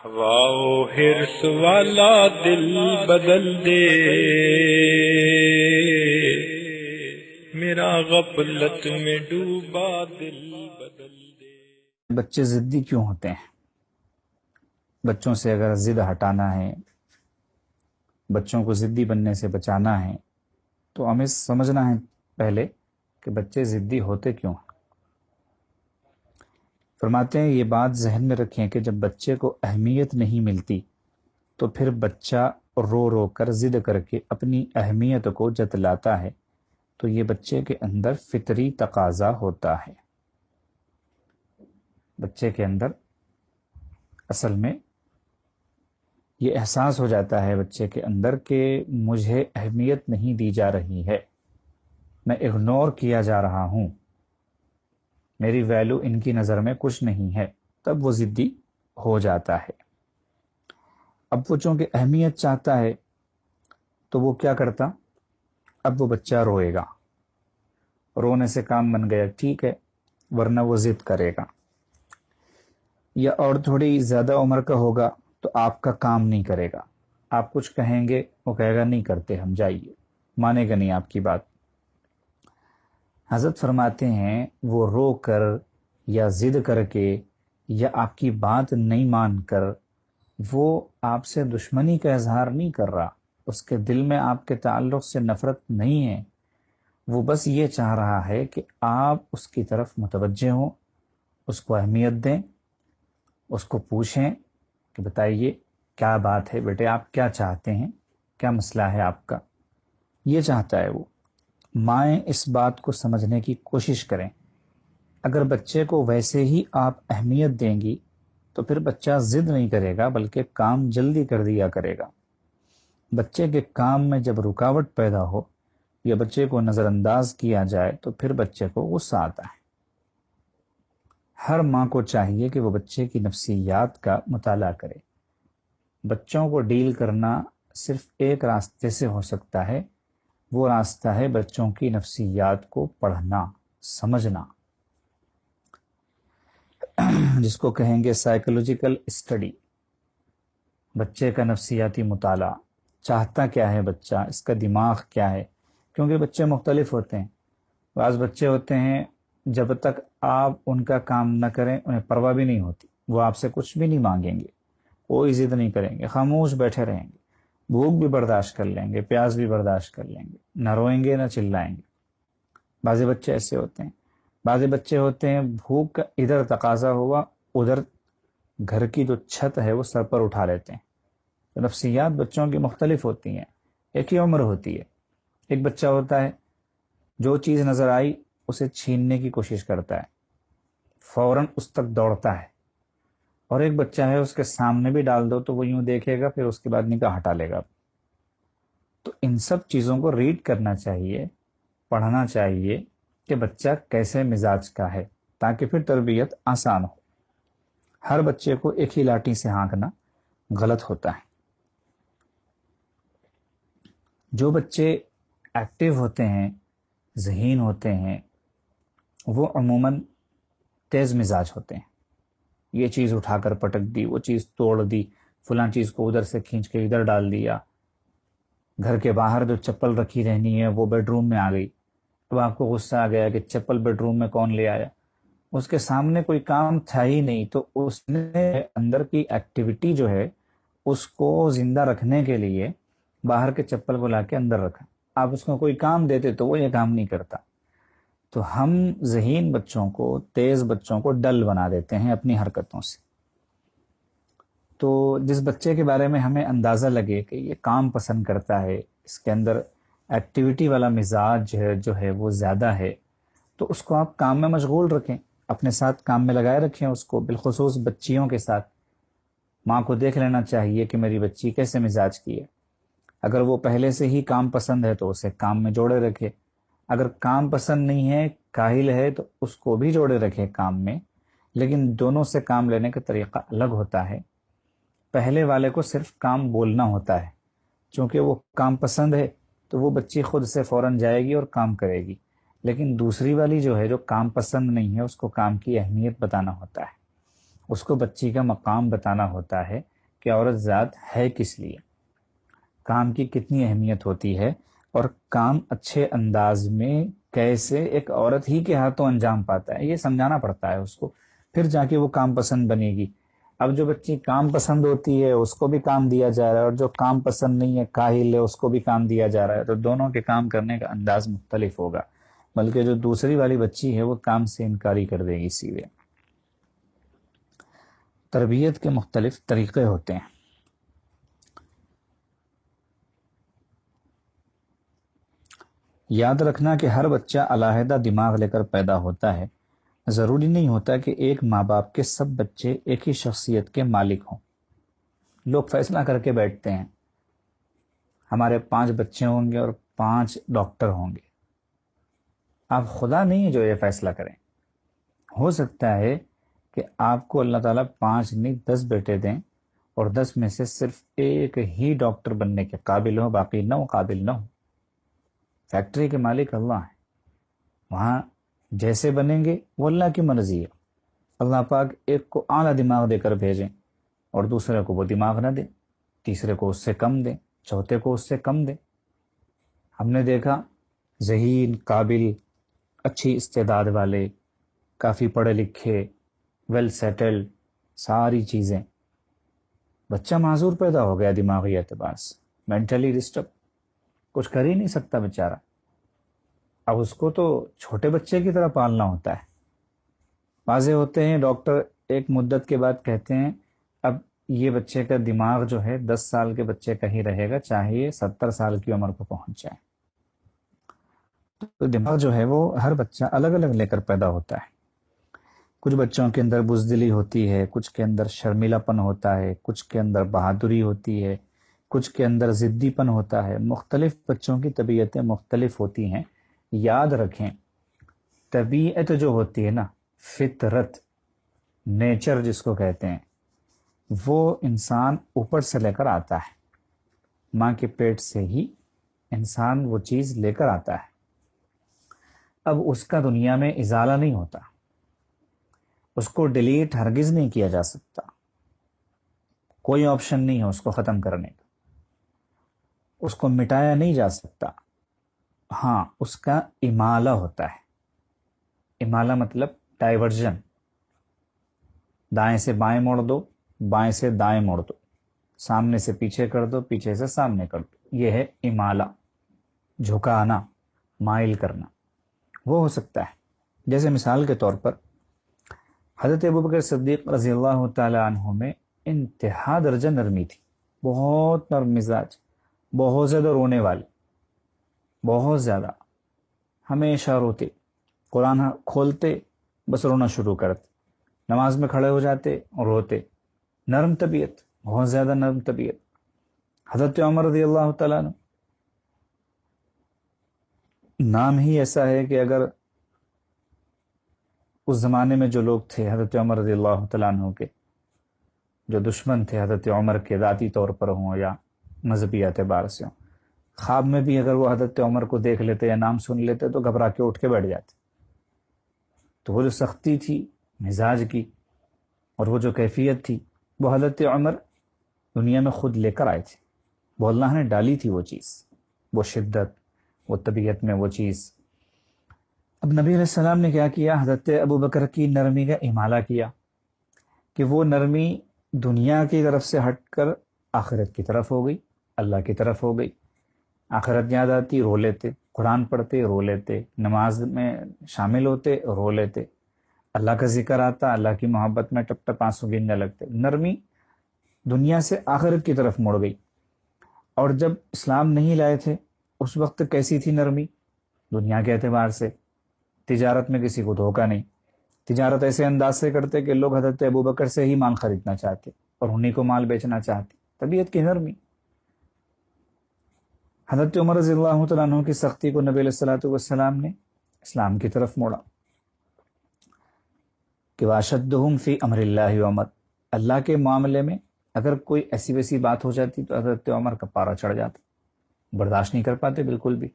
واؤ ہرس والا دل بدل دے، میرا غفلت میں ڈوبا دل بدل دے۔ بچے ضدی کیوں ہوتے ہیں؟ بچوں سے اگر ضد ہٹانا ہے، بچوں کو ضدی بننے سے بچانا ہے، تو ہمیں سمجھنا ہے پہلے کہ بچے ضدی ہوتے کیوں ہیں۔ فرماتے ہیں یہ بات ذہن میں رکھیں کہ جب بچے کو اہمیت نہیں ملتی تو پھر بچہ رو رو کر ضد کر کے اپنی اہمیت کو جتلاتا ہے، تو یہ بچے کے اندر فطری تقاضا ہوتا ہے۔ بچے کے اندر اصل میں یہ احساس ہو جاتا ہے بچے کے اندر کہ مجھے اہمیت نہیں دی جا رہی ہے، میں اگنور کیا جا رہا ہوں، میری ویلیو ان کی نظر میں کچھ نہیں ہے، تب وہ ضدی ہو جاتا ہے۔ اب وہ چونکہ اہمیت چاہتا ہے تو وہ کیا کرتا؟ اب وہ بچہ روئے گا، رونے سے کام بن گیا، ٹھیک ہے، ورنہ وہ ضد کرے گا۔ یا اور تھوڑی زیادہ عمر کا ہوگا تو آپ کا کام نہیں کرے گا، آپ کچھ کہیں گے وہ کہے گا نہیں کرتے ہم، جائیے، مانے گا نہیں آپ کی بات۔ حضرت فرماتے ہیں وہ رو کر یا ضد کر کے یا آپ کی بات نہیں مان کر وہ آپ سے دشمنی کا اظہار نہیں کر رہا، اس کے دل میں آپ کے تعلق سے نفرت نہیں ہے، وہ بس یہ چاہ رہا ہے کہ آپ اس کی طرف متوجہ ہوں، اس کو اہمیت دیں، اس کو پوچھیں کہ بتائیے کیا بات ہے بیٹے، آپ کیا چاہتے ہیں، کیا مسئلہ ہے آپ کا، یہ چاہتا ہے وہ۔ مائیں اس بات کو سمجھنے کی کوشش کریں، اگر بچے کو ویسے ہی آپ اہمیت دیں گی تو پھر بچہ ضد نہیں کرے گا بلکہ کام جلدی کر دیا کرے گا۔ بچے کے کام میں جب رکاوٹ پیدا ہو یا بچے کو نظر انداز کیا جائے تو پھر بچے کو غصہ آتا ہے۔ ہر ماں کو چاہیے کہ وہ بچے کی نفسیات کا مطالعہ کرے۔ بچوں کو ڈیل کرنا صرف ایک راستے سے ہو سکتا ہے، وہ راستہ ہے بچوں کی نفسیات کو پڑھنا، سمجھنا، جس کو کہیں گے سائیکولوجیکل اسٹڈی۔ بچے کا نفسیاتی مطالعہ، چاہتا کیا ہے بچہ، اس کا دماغ کیا ہے، کیونکہ بچے مختلف ہوتے ہیں۔ بعض بچے ہوتے ہیں جب تک آپ ان کا کام نہ کریں انہیں پرواہ بھی نہیں ہوتی، وہ آپ سے کچھ بھی نہیں مانگیں گے، کوئی ضد نہیں کریں گے، خاموش بیٹھے رہیں گے، بھوک بھی برداشت کر لیں گے، پیاس بھی برداشت کر لیں گے، نہ روئیں گے نہ چلائیں گے۔ بعض بچے ایسے ہوتے ہیں۔ بعض بچے ہوتے ہیں بھوک کا ادھر تقاضا ہوا، ادھر گھر کی جو چھت ہے وہ سر پر اٹھا لیتے ہیں۔ تو نفسیات بچوں کی مختلف ہوتی ہیں، ایک ہی عمر ہوتی ہے۔ ایک بچہ ہوتا ہے جو چیز نظر آئی اسے چھیننے کی کوشش کرتا ہے، فوراً اس تک دوڑتا ہے، اور ایک بچہ ہے اس کے سامنے بھی ڈال دو تو وہ یوں دیکھے گا، پھر اس کے بعد نگاہ ہٹا لے گا۔ تو ان سب چیزوں کو ریڈ کرنا چاہیے، پڑھنا چاہیے کہ بچہ کیسے مزاج کا ہے، تاکہ پھر تربیت آسان ہو۔ ہر بچے کو ایک ہی لاٹھی سے ہانکنا غلط ہوتا ہے۔ جو بچے ایکٹیو ہوتے ہیں، ذہین ہوتے ہیں، وہ عموماً تیز مزاج ہوتے ہیں۔ یہ چیز اٹھا کر پٹک دی، وہ چیز توڑ دی، فلاں چیز کو ادھر سے کھینچ کے ادھر ڈال دیا، گھر کے باہر جو چپل رکھی رہنی ہے وہ بیڈ روم میں آ گئی۔ اب آپ کو غصہ آ گیا کہ چپل بیڈ روم میں کون لے آیا؟ اس کے سامنے کوئی کام تھا ہی نہیں، تو اس نے اندر کی ایکٹیویٹی جو ہے اس کو زندہ رکھنے کے لیے باہر کے چپل کو لا کے اندر رکھا۔ آپ اس کو کوئی کام دیتے تو وہ یہ کام نہیں کرتا۔ تو ہم ذہین بچوں کو، تیز بچوں کو ڈل بنا دیتے ہیں اپنی حرکتوں سے۔ تو جس بچے کے بارے میں ہمیں اندازہ لگے کہ یہ کام پسند کرتا ہے، اس کے اندر ایکٹیویٹی والا مزاج جو ہے وہ زیادہ ہے، تو اس کو آپ کام میں مشغول رکھیں، اپنے ساتھ کام میں لگائے رکھیں اس کو، بالخصوص بچیوں کے ساتھ۔ ماں کو دیکھ لینا چاہیے کہ میری بچی کیسے مزاج کی ہے۔ اگر وہ پہلے سے ہی کام پسند ہے تو اسے کام میں جوڑے رکھے، اگر کام پسند نہیں ہے، کاہل ہے، تو اس کو بھی جوڑے رکھے کام میں، لیکن دونوں سے کام لینے کا طریقہ الگ ہوتا ہے۔ پہلے والے کو صرف کام بولنا ہوتا ہے، چونکہ وہ کام پسند ہے تو وہ بچی خود سے فوراً جائے گی اور کام کرے گی، لیکن دوسری والی جو ہے، جو کام پسند نہیں ہے، اس کو کام کی اہمیت بتانا ہوتا ہے، اس کو بچی کا مقام بتانا ہوتا ہے کہ عورت ذات ہے کس لیے، کام کی کتنی اہمیت ہوتی ہے، اور کام اچھے انداز میں کیسے ایک عورت ہی کے ہاتھوں انجام پاتا ہے، یہ سمجھانا پڑتا ہے اس کو، پھر جا کے وہ کام پسند بنے گی۔ اب جو بچی کام پسند ہوتی ہے اس کو بھی کام دیا جا رہا ہے، اور جو کام پسند نہیں ہے، کاہل ہے، اس کو بھی کام دیا جا رہا ہے، تو دونوں کے کام کرنے کا انداز مختلف ہوگا، بلکہ جو دوسری والی بچی ہے وہ کام سے انکاری کر دے گی سیدھے۔ تربیت کے مختلف طریقے ہوتے ہیں۔ یاد رکھنا کہ ہر بچہ علیحدہ دماغ لے کر پیدا ہوتا ہے، ضروری نہیں ہوتا کہ ایک ماں باپ کے سب بچے ایک ہی شخصیت کے مالک ہوں۔ لوگ فیصلہ کر کے بیٹھتے ہیں ہمارے 5 بچے ہوں گے اور 5 ڈاکٹر ہوں گے۔ آپ خدا نہیں ہے جو یہ فیصلہ کریں۔ ہو سکتا ہے کہ آپ کو اللہ تعالیٰ 5 نہیں 10 بیٹے دیں، اور 10 میں سے صرف ایک ہی ڈاکٹر بننے کے قابل ہو، باقی 9 قابل نہ ہو۔ فیکٹری کے مالک اللہ ہیں، وہاں جیسے بنیں گے وہ اللہ کی مرضی ہے۔ اللہ پاک ایک کو اعلیٰ دماغ دے کر بھیجیں اور دوسرے کو وہ دماغ نہ دیں، تیسرے کو اس سے کم دیں، چوتھے کو اس سے کم دیں۔ ہم نے دیکھا ذہین، قابل، اچھی استعداد والے، کافی پڑھے لکھے، ویل سیٹلڈ، ساری چیزیں، بچہ معذور پیدا ہو گیا دماغی اعتبار سے، مینٹلی ڈسٹرب، کچھ کر ہی نہیں سکتا بیچارہ۔ اب اس کو تو چھوٹے بچے کی طرح پالنا ہوتا ہے۔ واضح ہوتے ہیں ڈاکٹر ایک مدت کے بعد کہتے ہیں اب یہ بچے کا دماغ جو ہے 10 سال کے بچے کا ہی رہے گا، چاہے یہ 70 سال کی عمر کو پہنچ جائے۔ تو دماغ جو ہے وہ ہر بچہ الگ الگ لے کر پیدا ہوتا ہے۔ کچھ بچوں کے اندر بزدلی ہوتی ہے، کچھ کے اندر شرمیلا پن ہوتا ہے، کچھ کے اندر بہادری ہوتی ہے، کچھ کے اندر ضدی پن ہوتا ہے۔ مختلف بچوں کی طبیعتیں مختلف ہوتی ہیں۔ یاد رکھیں طبیعت جو ہوتی ہے نا، فطرت، نیچر جس کو کہتے ہیں، وہ انسان اوپر سے لے کر آتا ہے، ماں کے پیٹ سے ہی انسان وہ چیز لے کر آتا ہے۔ اب اس کا دنیا میں ازالہ نہیں ہوتا، اس کو ڈیلیٹ ہرگز نہیں کیا جا سکتا، کوئی آپشن نہیں ہے اس کو ختم کرنے کا، اس کو مٹایا نہیں جا سکتا۔ ہاں، اس کا امالہ ہوتا ہے۔ امالہ مطلب ڈائیورژن، دائیں سے بائیں موڑ دو، بائیں سے دائیں موڑ دو، سامنے سے پیچھے کر دو، پیچھے سے سامنے کر دو، یہ ہے امالہ، جھکانا، مائل کرنا۔ وہ ہو سکتا ہے جیسے مثال کے طور پر حضرت ابوبکر صدیق رضی اللہ تعالی عنہ میں انتہا درجہ نرمی تھی، بہت نرم مزاج، بہت زیادہ رونے والے، بہت زیادہ، ہمیشہ روتے، قرآن کھولتے بس رونا شروع کرتے، نماز میں کھڑے ہو جاتے اور روتے، نرم طبیعت، بہت زیادہ نرم طبیعت۔ حضرت عمر رضی اللہ تعالیٰ عنہ، نام ہی ایسا ہے کہ اگر اس زمانے میں جو لوگ تھے حضرت عمر رضی اللہ تعالیٰ عنہ کے، جو دشمن تھے حضرت عمر کے ذاتی طور پر ہوں یا مذہبی اعتبار سے ہوں، خواب میں بھی اگر وہ حضرت عمر کو دیکھ لیتے یا نام سن لیتے تو گھبرا کے اٹھ کے بیٹھ جاتے۔ تو وہ جو سختی تھی مزاج کی اور وہ جو کیفیت تھی، وہ حضرت عمر دنیا میں خود لے کر آئے تھے، وہ اللہ نے ڈالی تھی وہ چیز، وہ شدت، وہ طبیعت میں وہ چیز۔ اب نبی علیہ السلام نے کیا کیا؟ حضرت ابوبکر کی نرمی کا امالہ کیا کہ وہ نرمی دنیا کی طرف سے ہٹ کر آخرت کی طرف ہو گئی، اللہ کی طرف ہو گئی۔ آخرت یاد آتی، رو لیتے، قرآن پڑھتے، رو لیتے، نماز میں شامل ہوتے، رو لیتے، اللہ کا ذکر آتا، اللہ کی محبت میں ٹپ ٹپ آنسو گرنے لگتے۔ نرمی دنیا سے آخرت کی طرف مڑ گئی۔ اور جب اسلام نہیں لائے تھے اس وقت کیسی تھی نرمی؟ دنیا کے اعتبار سے تجارت میں کسی کو دھوکہ نہیں، تجارت ایسے انداز سے کرتے کہ لوگ حضرت ابوبکر سے ہی مال خریدنا چاہتے اور انہی کو مال بیچنا چاہتے، طبیعت کی نرمی۔ حضرت عمر رضی اللہ تعالیٰ عنہ کی سختی کو نبی علیہ الصلوۃ والسلام نے اسلام کی طرف موڑا کہ واشدہم فی امر اللہ عمر، اللہ کے معاملے میں اگر کوئی ایسی ویسی بات ہو جاتی تو حضرت عمر کا پارا چڑھ جاتا، برداشت نہیں کر پاتے بالکل بھی۔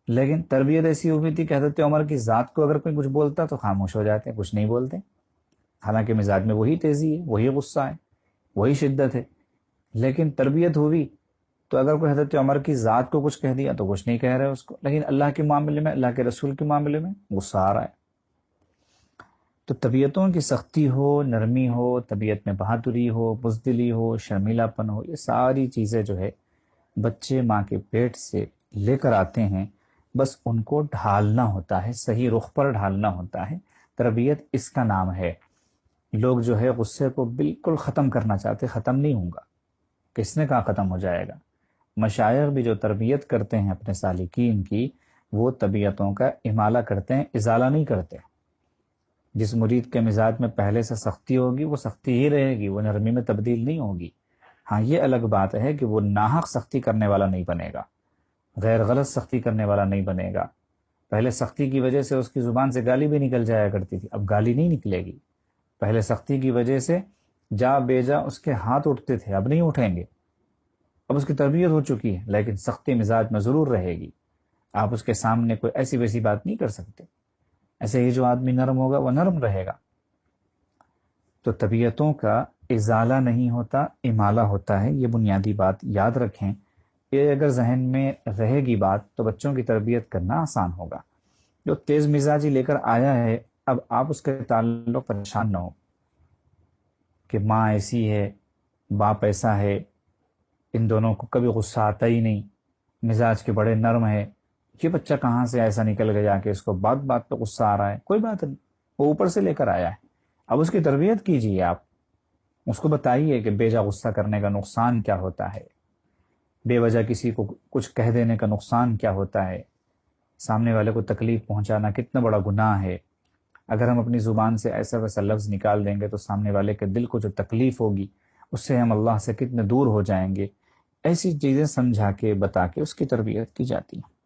لیکن تربیت ایسی ہوئی تھی کہ حضرت عمر کی ذات کو اگر کوئی کچھ بولتا تو خاموش ہو جاتے، کچھ نہیں بولتے، حالانکہ مزاج میں وہی تیزی ہے، وہی غصہ ہے، وہی شدت ہے. لیکن تربیت ہوئی تو اگر کوئی حضرت عمر کی ذات کو کچھ کہہ دیا تو کچھ نہیں کہہ رہے اس کو، لیکن اللہ کے معاملے میں، اللہ کے رسول کے معاملے میں غصہ آ رہا ہے. تو طبیعتوں کی سختی ہو، نرمی ہو، طبیعت میں بہادری ہو، بزدلی ہو، شرمیلا پن ہو، یہ ساری چیزیں جو ہے بچے ماں کے پیٹ سے لے کر آتے ہیں. بس ان کو ڈھالنا ہوتا ہے، صحیح رخ پر ڈھالنا ہوتا ہے. تربیت اس کا نام ہے. لوگ جو ہے غصے کو بالکل ختم کرنا چاہتے، ختم نہیں ہوں گا. کس نے کہا ختم ہو جائے گا؟ مشائخ بھی جو تربیت کرتے ہیں اپنے سالکین کی، وہ طبیعتوں کا امالہ کرتے ہیں، ازالہ نہیں کرتے. جس مرید کے مزاج میں پہلے سے سختی ہوگی وہ سختی ہی رہے گی، وہ نرمی میں تبدیل نہیں ہوگی. ہاں یہ الگ بات ہے کہ وہ ناحق سختی کرنے والا نہیں بنے گا، غیر غلط سختی کرنے والا نہیں بنے گا. پہلے سختی کی وجہ سے اس کی زبان سے گالی بھی نکل جایا کرتی تھی، اب گالی نہیں نکلے گی. پہلے سختی کی وجہ سے جا بے جا اس کے ہاتھ اٹھتے تھے، اب نہیں اٹھیں گے. اب اس کی تربیت ہو چکی ہے، لیکن سختی مزاج میں ضرور رہے گی. آپ اس کے سامنے کوئی ایسی ویسی بات نہیں کر سکتے. ایسے ہی جو آدمی نرم ہوگا وہ نرم رہے گا. تو طبیعتوں کا ازالہ نہیں ہوتا، امالہ ہوتا ہے. یہ بنیادی بات یاد رکھیں. یہ اگر ذہن میں رہے گی بات تو بچوں کی تربیت کرنا آسان ہوگا. جو تیز مزاجی لے کر آیا ہے، اب آپ اس کے تعلق پریشان نہ ہو کہ ماں ایسی ہے، باپ ایسا ہے، ان دونوں کو کبھی غصہ آتا ہی نہیں، مزاج کے بڑے نرم ہے. یہ بچہ کہاں سے ایسا نکل گیا کہ اس کو بات بات پہ غصہ آ رہا ہے؟ کوئی بات نہیں، وہ اوپر سے لے کر آیا ہے. اب اس کی تربیت کیجیے. آپ اس کو بتائیے کہ بے جا غصہ کرنے کا نقصان کیا ہوتا ہے، بے وجہ کسی کو کچھ کہہ دینے کا نقصان کیا ہوتا ہے، سامنے والے کو تکلیف پہنچانا کتنا بڑا گناہ ہے. اگر ہم اپنی زبان سے ایسا ویسا لفظ نکال دیں گے تو سامنے والے کے دل کو جو تکلیف ہوگی اس سے ہم اللہ سے کتنے دور ہو جائیں گے. ایسی چیزیں سمجھا کے بتا کے اس کی تربیت کی جاتی ہے.